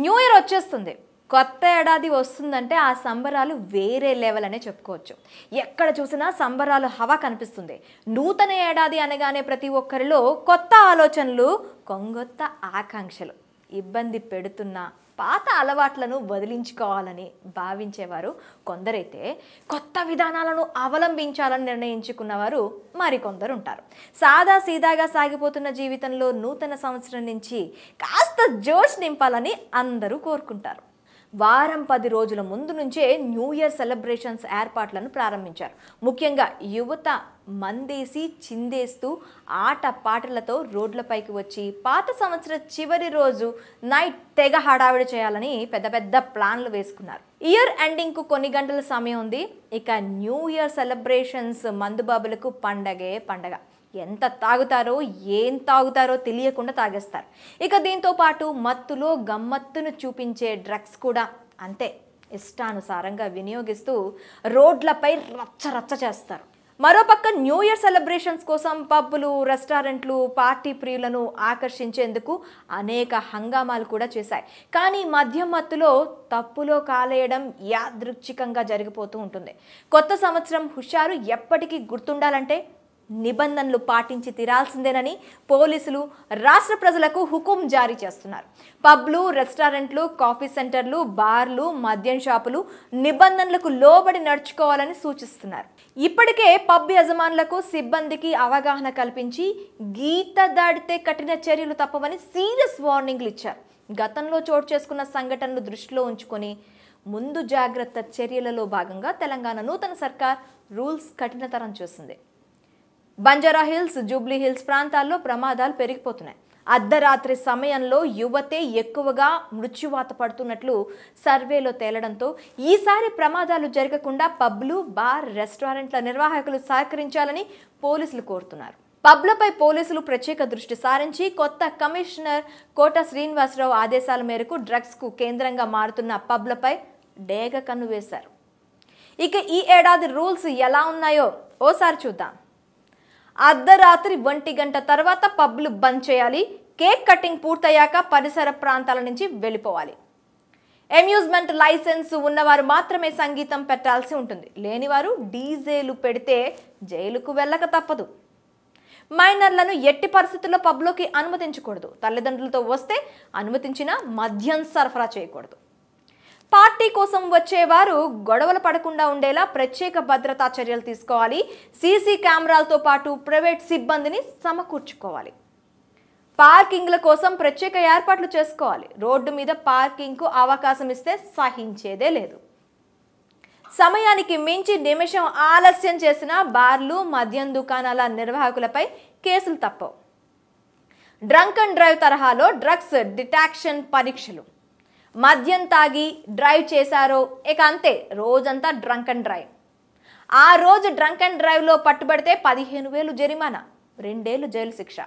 New year వచ్చేస్తుంది. కొత్త ఏడాది వస్తుందంటే ఆ సంబరాలు వేరే లెవెల్ అనే చెప్పుకోవచ్చు. ఎక్కడ చూసినా సంబరాలు హవా కనిపిస్తుంది. నూతన ఏడాది అనగానే ప్రతి ఒక్కరిలో కొత్త ఆలోచనలు, కొంగొత్త ఆకాంక్షలు. ఇబ్బంది పెడుతున్న పాత అలవాట్లను వదిలించుకోవాలని భావించేవారు కొందరైతే, కొత్త విధానాలను అవలంబించాలని నిర్ణయించుకున్నవారు మరికొందరు ఉంటారు. సాదా సీదాగా సాగిపోతున్న జీవితంలో నూతన సంవత్సరం నుంచి కాస్త జోష్ నింపాలని అందరూ కోరుకుంటారు. వారం 10 రోజుల ముందు నుంచే న్యూ ఇయర్ సెలబ్రేషన్స్ ఏర్పాట్లను ప్రారంభించారు. ముఖ్యంగా యువత మందేసి చిందేస్తూ ఆట పాటలతో రోడ్లపైకి వచ్చి పాత సంవత్సరం చివరి రోజు నైట్ తెగ హడావిడి చేయాలని పెద్ద పెద్ద ప్లాన్లు వేసుకున్నారు. ఇయర్ ఎండింగ్కు కొన్ని గంటల సమయం ఉంది. ఇక న్యూ ఇయర్ సెలబ్రేషన్స్ మందుబాబులకు పండగే పండగ. ఎంత తాగుతారో ఏం తాగుతారో తెలియకుండా తాగేస్తారు. ఇక దీంతో పాటు మత్తులో గమ్మత్తును చూపించే డ్రగ్స్ కూడా అంతే ఇష్టానుసారంగా వినియోగిస్తూ రోడ్లపై రచ్చ చేస్తారు. మరోపక్క న్యూ ఇయర్ సెలబ్రేషన్స్ కోసం పబ్బులు, రెస్టారెంట్లు పార్టీ ప్రియులను ఆకర్షించేందుకు అనేక హంగామాలు కూడా చేశాయి. కానీ మద్యం మత్తులో తప్పులో కాలేయడం యాదృచ్ఛికంగా జరిగిపోతూ ఉంటుంది. కొత్త సంవత్సరం హుషారు ఎప్పటికీ గుర్తుండాలంటే నిబంధనలు పాటించి తీరాల్సిందేనని పోలీసులు రాష్ట్ర ప్రజలకు హుకుం జారీ చేస్తున్నారు. పబ్లు, రెస్టారెంట్లు, కాఫీ సెంటర్లు, బార్లు, మద్యం షాపులు నిబంధనలకు లోబడి నడుచుకోవాలని సూచిస్తున్నారు. ఇప్పటికే పబ్ యజమానులకు, సిబ్బందికి అవగాహన కల్పించి గీత దాటితే కఠిన చర్యలు తప్పవని సీరియస్ వార్నింగ్లు ఇచ్చారు. గతంలో చోటు చేసుకున్న సంఘటనలు దృష్టిలో ఉంచుకొని ముందు జాగ్రత్త చర్యలలో భాగంగా తెలంగాణ నూతన సర్కార్ రూల్స్ కఠినతరం చేసింది. బంజారా హిల్స్, జూబ్లీ హిల్స్ ప్రాంతాల్లో ప్రమాదాలు పెరిగిపోతున్నాయి. అర్ధరాత్రి సమయంలో యువతే ఎక్కువగా మృత్యువాత పడుతున్నట్లు సర్వేలో తేలడంతో ఈసారి ప్రమాదాలు జరగకుండా పబ్లు, బార్, రెస్టారెంట్ల నిర్వాహకులు సహకరించాలని పోలీసులు కోరుతున్నారు. పబ్లపై పోలీసులు ప్రత్యేక దృష్టి సారించి కొత్త కమిషనర్ కోట శ్రీనివాసరావు ఆదేశాల మేరకు డ్రగ్స్కు కేంద్రంగా మారుతున్న పబ్లపై డేగ కన్ను వేశారు. ఇక ఈ ఏడాది రూల్స్ ఎలా ఉన్నాయో ఓసారి చూద్దాం. అర్ధరాత్రి 1 గంట తర్వాత పబ్లు బంద్ చేయాలి. కేక్ కటింగ్ పూర్తయ్యాక పరిసర ప్రాంతాల నుంచి వెళ్ళిపోవాలి. అమ్యూజ్మెంట్ లైసెన్స్ ఉన్నవారు మాత్రమే సంగీతం పెట్టాల్సి ఉంటుంది. లేనివారు డీజేలు పెడితే జైలుకు వెళ్ళక తప్పదు. మైనర్లను ఎట్టి పరిస్థితుల్లో పబ్లోకి అనుమతించకూడదు. తల్లిదండ్రులతో వస్తే అనుమతించినా మద్యం సరఫరా చేయకూడదు. పార్టీ కోసం వచ్చేవారు గొడవలు పడకుండా ఉండేలా ప్రత్యేక భద్రతా చర్యలు తీసుకోవాలి. సీసీ కెమెరాలతో పాటు ప్రైవేట్ సిబ్బందిని సమకూర్చుకోవాలి. పార్కింగ్ల కోసం ప్రత్యేక ఏర్పాట్లు చేసుకోవాలి. రోడ్డు మీద పార్కింగ్కు అవకాశం ఇస్తే సహించేదే లేదు. సమయానికి మించి నిమిషం ఆలస్యం చేసిన బార్లు, మద్యం దుకాణాల నిర్వాహకులపై కేసులు తప్పవు. డ్రంక్ అండ్ డ్రైవ్ తరహాలో డ్రగ్స్ డిటాక్షన్ పరీక్షలు. మద్యం తాగి డ్రైవ్ చేశారో ఇక అంతే, రోజంతా డ్రంక్ అండ్ డ్రైవ్. ఆ రోజు డ్రంక్ అండ్ డ్రైవ్లో పట్టుబడితే 15,000 జరిమానా, 2 ఏళ్లు జైలు శిక్ష.